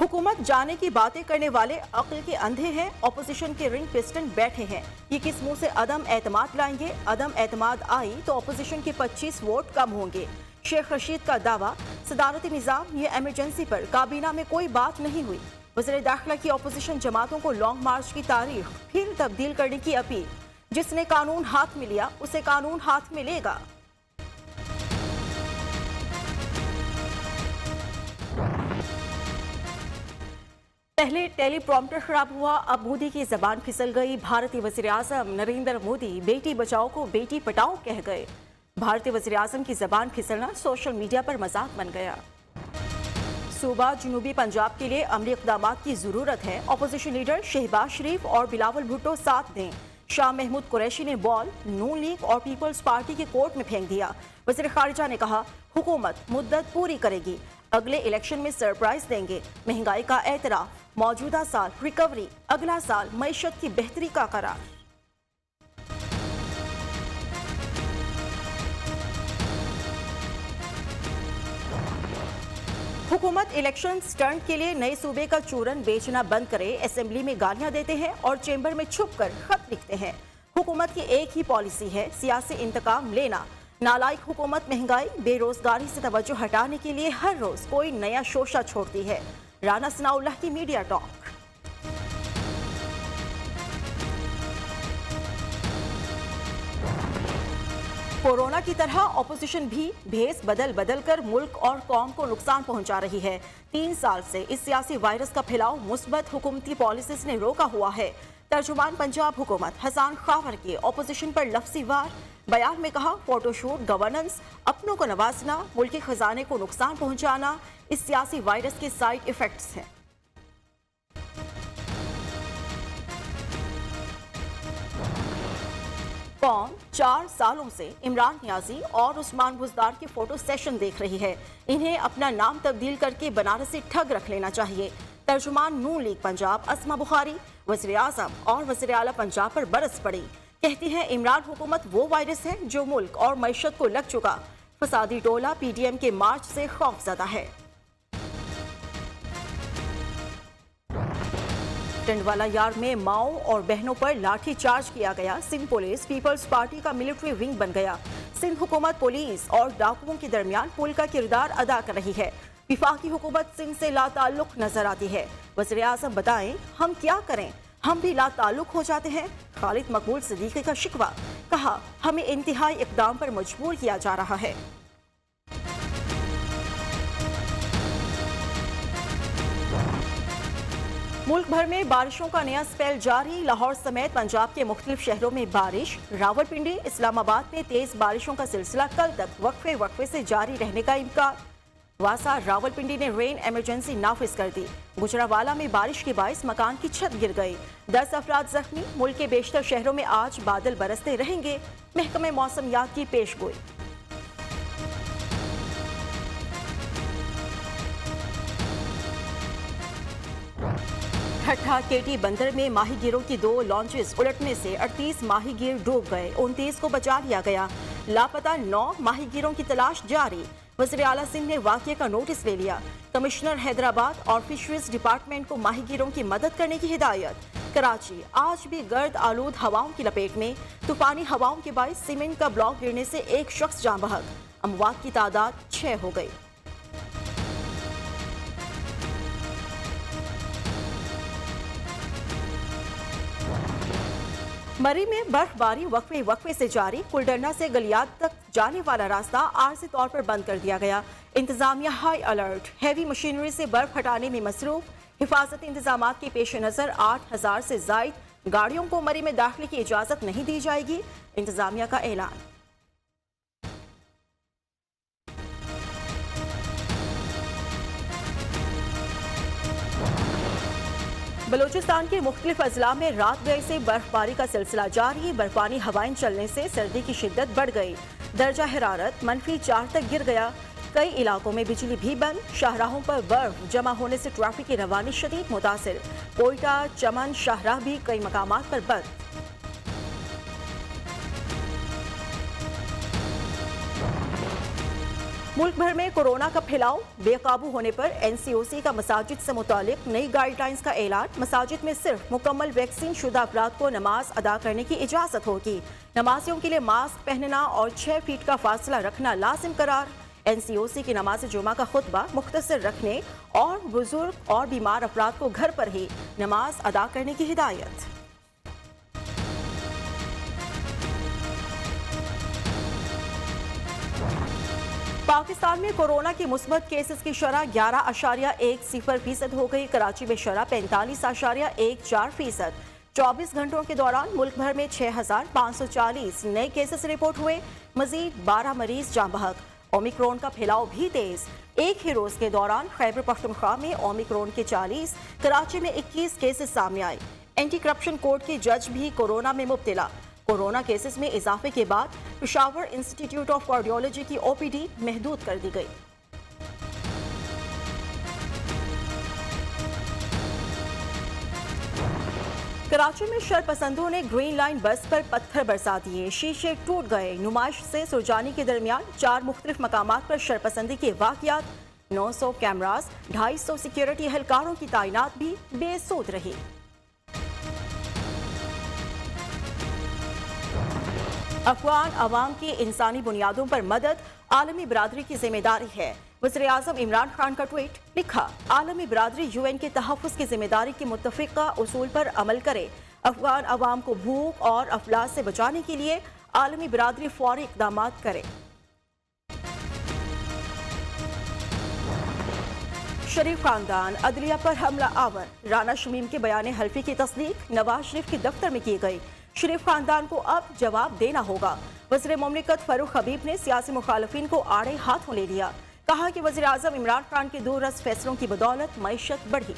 हुकूमत जाने की बातें करने वाले अक्ल के अंधे हैं। ऑपोजिशन के रिंग पिस्टन बैठे हैं। ये किस मुंह से अदम एतमाद लाएंगे? अदम एतमाद आई तो ऑपोजिशन के 25 वोट कम होंगे। शेख रशीद का दावा, सदारती निज़ाम ये एमरजेंसी पर काबीना में कोई बात नहीं हुई। वज़ीर दाखिला की ऑपोजिशन जमातों को लॉन्ग मार्च की तारीख फिर तब्दील करने की अपील। जिसने कानून हाथ में लिया उसे कानून हाथ में लेगा। पहले टेलीप्रॉम्प्टर खराब हुआ, अब मोदी की जबान फिसल गई। भारतीय वज़ीर आज़म नरेंद्र मोदी बेटी बचाओ को बेटी पटाओ कह गए। भारतीय वज़ीर आज़म की जबान फिसलना सोशल मीडिया पर मजाक बन गया। सूबा जनूबी पंजाब के लिए अमली इक़दामात की जरूरत है। ऑपोजिशन लीडर शहबाज शरीफ और बिलावल भुट्टो साथ दें। शाह महमूद कुरैशी ने बॉल नून लीग और पीपल्स पार्टी के कोर्ट में फेंक दिया। वज़ीर खारिजा ने कहा, हुकूमत मुद्दत पूरी करेगी, अगले इलेक्शन में सरप्राइज देंगे। महंगाई का एतराफ, मौजूदा साल रिकवरी, अगला साल मईशत की बेहतरी का करार। हुकूमत इलेक्शन स्टंट के लिए नए सूबे का चूरन बेचना बंद करे। असेंबली में गालियां देते हैं और चेंबर में छुपकर खत लिखते हैं। हुकूमत की एक ही पॉलिसी है, सियासी इंतकाम लेना। नालायक हुकूमत महंगाई बेरोजगारी से तवज्जो हटाने के लिए हर रोज कोई नया शोशा छोड़ती है। राना सनाउल्लाह की मीडिया टॉक। कोरोना की तरह ऑपोजिशन भी भेस बदल बदल कर मुल्क और कौम को नुकसान पहुंचा रही है। 3 साल से इस सियासी वायरस का फैलाव मुस्बत हुकूमती पॉलिसीज ने रोका हुआ है। तर्जुमान पंजाब हुकूमत हसन खावर की ऑपोजिशन पर लफ्ज़ी वार। बयान में कहा, फोटोशूट, गवर्नेंस, अपनों को नवाजना, मुल्की खजाने को नुकसान पहुंचाना इस सियासी वायरस के साइड इफेक्ट्स हैं। कौम 4 सालों से इमरान नियाजी और उस्मान बुज़दार के फोटो सेशन देख रही है। इन्हें अपना नाम तब्दील करके बनारसी ठग रख लेना चाहिए। तर्जुमान नून लीग पंजाब अस्मा बुखारी वज़ीर आज़म और वज़ीर आला पंजाब पर बरस पड़ी। कहती है, इमरान हुकूमत वो वायरस है जो मुल्क और मईशत को लग चुका। फसादी टोला पीडीएम के मार्च से खौफज़दा है। टंडवाला यार्ड में माओ और बहनों पर लाठी चार्ज किया गया। सिंध पुलिस पीपल्स पार्टी का मिलिट्री विंग बन गया। सिंध हुकूमत पुलिस और डाकुओं के दरमियान पुल का किरदार अदा कर रही है। विफाकी हुकूमत सिंध से लाताल्लुक नजर आती है। वज़ीर आज़म बताएं, हम क्या करें, हम भी लाताल्लुक हो जाते हैं। खालिद मकबूल सिद्दीकी का शिकवा, कहा, हमें इंतहाई इक़दाम पर मजबूर किया जा रहा है। मुल्क भर में बारिशों का नया स्पेल जारी। लाहौर समेत पंजाब के मुख्तलिफ शहरों में बारिश। रावलपिंडी, इस्लामाबाद में तेज बारिशों का सिलसिला कल तक वक्फे से जारी रहने का इम्कान। वासा रावलपिंडी ने रेन इमरजेंसी नाफिज कर दी। गुजरावाला में बारिश के बाइस मकान की छत गिर गई। 10 अफराद जख्मी। मुल्क के बेशतर शहरों में आज बादल बरसते रहेंगे। महकमे मौसमियात की पेशगोई। ठट्ठा केटी बंदर में माहीगीरों की 2 लॉन्चेस उलटने से 38 माहीगीर डूब गए। 29 को बचा लिया गया। लापता 9 माहीगीरों की तलाश जारी। वज़ीर आला सिंह ने वाक़ये का नोटिस ले लिया। कमिश्नर हैदराबाद और फिशरीज डिपार्टमेंट को माहीगीरों की मदद करने की हिदायत। कराची आज भी गर्द आलूद हवाओं की लपेट में। तूफानी हवाओं के बाइस सीमेंट का ब्लॉक गिरने से 1 शख्स जाँ बहक। अमवात की तादाद 6 हो गई। मरी में बर्फबारी वक्फे से जारी। कुलडरना से गलियात तक जाने वाला रास्ता आरजी तौर पर बंद कर दिया गया। इंतजामिया हाई अलर्ट। हैवी मशीनरी से बर्फ हटाने में मसरूफ। हिफाजती इंतजाम के पेश नज़र 8000 से जायद गाड़ियों को मरी में दाखिले की इजाज़त नहीं दी जाएगी। इंतजामिया का ऐलान। बलूचिस्तान के मुख्तलिफ अजला में रात गए से बर्फबारी का सिलसिला जारी। बर्फानी हवाएं चलने से सर्दी की शिद्दत बढ़ गई। दर्जा हरारत -4 तक गिर गया। कई इलाकों में बिजली भी बंद। शाहराहों पर बर्फ जमा होने से ट्रैफिक की रवानी शदीद मुतासिर। कोयटा, चमन, शाहराह भी कई मकामात पर बंद। मुल्क भर में कोरोना का फैलाव बेकाबू होने पर एनसीओसी का मसाजिद से मुतालिक नई गाइडलाइंस का ऐलान। मसाजिद में सिर्फ मुकम्मल वैक्सीन शुदा अफराद को नमाज अदा करने की इजाज़त होगी। नमाजियों के लिए मास्क पहनना और 6 फीट का फासला रखना लाजिम करार। एनसीओसी की नमाज जुमा का खुतबा मुख्तसर रखने और बुजुर्ग और बीमार अफराद को घर पर ही नमाज अदा करने की हिदायत। पाकिस्तान में कोरोना की मुस्बत केसेस की शरह 11.10% हो गई। कराची में शरह 45.14%। 24 घंटों के दौरान मुल्क भर में 6,540 नए केसेस रिपोर्ट हुए। मजीद 12 मरीज जाँ बहक। ओमिक्रॉन का फैलाव भी तेज। एक ही रोज के दौरान खैबर पख्तूनख्वा में ओमिक्रॉन के 40, कराची में 21 केसेस सामने आए। एंटी करप्शन कोर्ट के जज भी कोरोना में मुब्तला। कोरोना केसेस में इजाफे के बाद पेशावर इंस्टीट्यूट ऑफ कार्डियोलॉजी की ओपीडी महदूद कर दी गई। कराची में शरपसंदों ने ग्रीन लाइन बस पर पत्थर बरसा दिए, शीशे टूट गए। नुमाइश से सुरजानी के दरमियान 4 मुख्तलिफ मकामात पर शरपसंदी के वाकयात। 900 कैमरास, 250 सिक्योरिटी एहलकारों की तैनात भी बेसूद रही। अफगान अवाम की इंसानी बुनियादों पर मदद आलमी बरादरी की जिम्मेदारी है। वज़ीर आज़म इमरान खान का ट्वीट। लिखा, आलमी बरादरी यूएन के तहफ़्फ़ुज़ की जिम्मेदारी के मुत्तफ़िक़ा उसूल पर अमल करे। अफगान अवाम को भूख और अफलास से बचाने के लिए आलमी बरादरी फौरी इक़दाम करे। शरीफ खानदान अदलिया पर हमला आवर। राना शमीम के बयान हल्फी की तस्दीक नवाज शरीफ के दफ्तर में की गई। शरीफ खानदान को अब जवाब देना होगा। वज़ीर मुमलिकत फारूक हबीब ने सियासी मुखालफिन को आड़े हाथों ले लिया। कहा कि वज़ीर आज़म इमरान खान के दूररस फैसलों की बदौलत मईशत बढ़ी।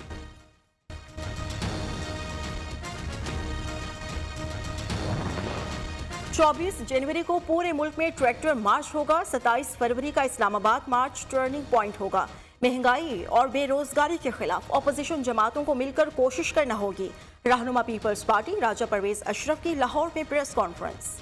चौबीस जनवरी को पूरे मुल्क में ट्रैक्टर मार्च होगा। 27 फरवरी का इस्लामाबाद मार्च टर्निंग पॉइंट होगा। महंगाई और बेरोजगारी के खिलाफ अपोजिशन जमातों को मिलकर कोशिश करना होगी। रहनुमा पीपल्स पार्टी राजा परवेज अशरफ की लाहौर में प्रेस कॉन्फ्रेंस।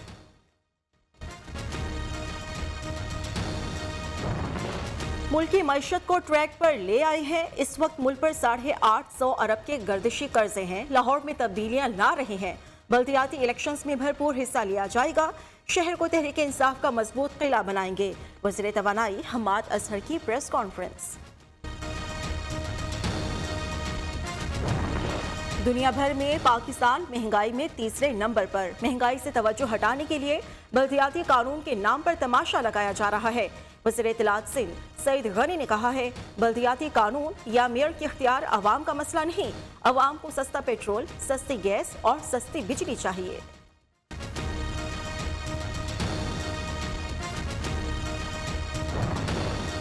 मुल्क की मईशत को ट्रैक पर ले आए हैं। इस वक्त मुल्क पर 850 अरब के गर्दिशी कर्जे हैं। लाहौर में तब्दीलियां ला रहे हैं। बल्दियाती इलेक्शंस में भरपूर हिस्सा लिया जाएगा। शहर को तहरीक इंसाफ का मजबूत किला बनाएंगे। वज़ीर तवानाई हम्माद अजहर की प्रेस कॉन्फ्रेंस। दुनिया भर में पाकिस्तान महंगाई में तीसरे नंबर पर। महंगाई से तवज्जो हटाने के लिए बल्दियाती कानून के नाम पर तमाशा लगाया जा रहा है। वज़ीर इत्तलात सिंध सईद गनी ने कहा है, बल्दियाती कानून या मेयर के इख्तियार अवाम का मसला नहीं। अवाम को सस्ता पेट्रोल, सस्ती गैस और सस्ती बिजली चाहिए।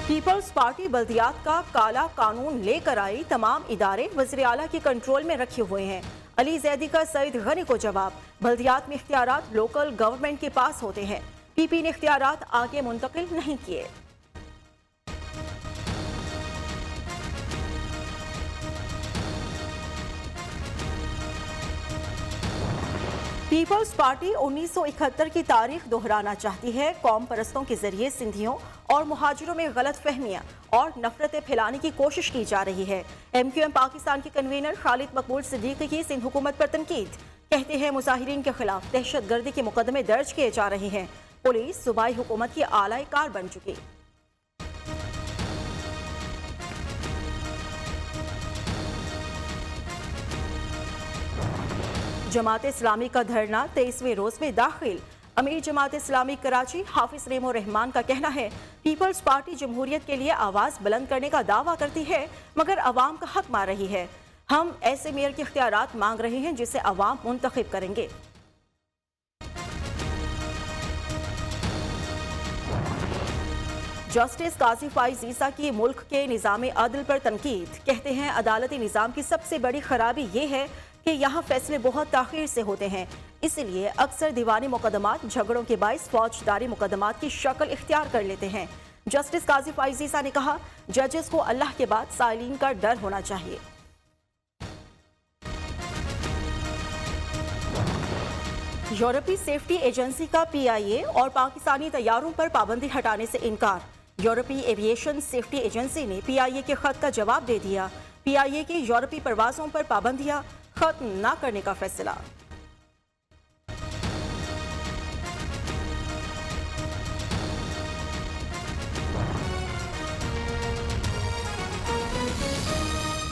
पीपल्स पार्टी बल्दियात का काला कानून लेकर आई। तमाम इदारे वज़ीर आला के कंट्रोल में रखे हुए हैं। अली जैदी का सईद गनी को जवाब। बल्दियात में इख्तियारात लोकल गवर्नमेंट के पास होते हैं। पीपी ने इख्तियारात आगे मुंतकिल नहीं किए। पीपल्स पार्टी 1971 की तारीख दोहराना चाहती है। कौम परस्तों के जरिए सिंधियों और मुहाजिरों में गलत फहमियां और नफरतें फैलाने की कोशिश की जा रही है। MQM पाकिस्तान के कन्वीनर खालिद मकबूल सिद्दीकी की सिंध हुकूमत पर तनकीद। कहते हैं मुजाहिरीन के खिलाफ दहशत गर्दी के मुकदमे दर्ज किए जा रहे हैं। पुलिस सूबाई हुकूमत की आलाई कार बन चुकी। जमात इस्लामी का धरना 23वें रोज में दाखिल। अमीर जमात इस्लामी कराची हाफिज रेमो रहमान का कहना है, पीपल्स पार्टी जमहूरियत के लिए आवाज बुलंद करने का दावा करती है मगर अवाम का हक मार रही है। हम ऐसे मेयर के इख्तियारात मांग रहे हैं जिसे अवाम मुंतखब करेंगे। जस्टिस काजी फाइज ईसा की मुल्क के निज़ाम अदल पर तनकीद। कहते हैं अदालती निज़ाम की सबसे बड़ी खराबी ये है कि यहाँ फैसले बहुत ताख़ीर से होते हैं, इसलिए अक्सर दीवानी मुकदमात झगड़ों के बाइस फौजदारी मुकदमात की शक्ल इख्तियार कर लेते हैं। जस्टिस काजी फाइज ईसा ने कहा, जजेस को अल्लाह के बाद साइलिन का डर होना चाहिए। यूरोपीय सेफ्टी एजेंसी का PIA और पाकिस्तानी तैयारों पर पाबंदी हटाने से इनकार। यूरोपीय एविएशन सेफ्टी एजेंसी ने पीआईए के खत का जवाब दे दिया। पीआईए की यूरोपीय परवाजों पर पाबंदियां खत्म न करने का फैसला।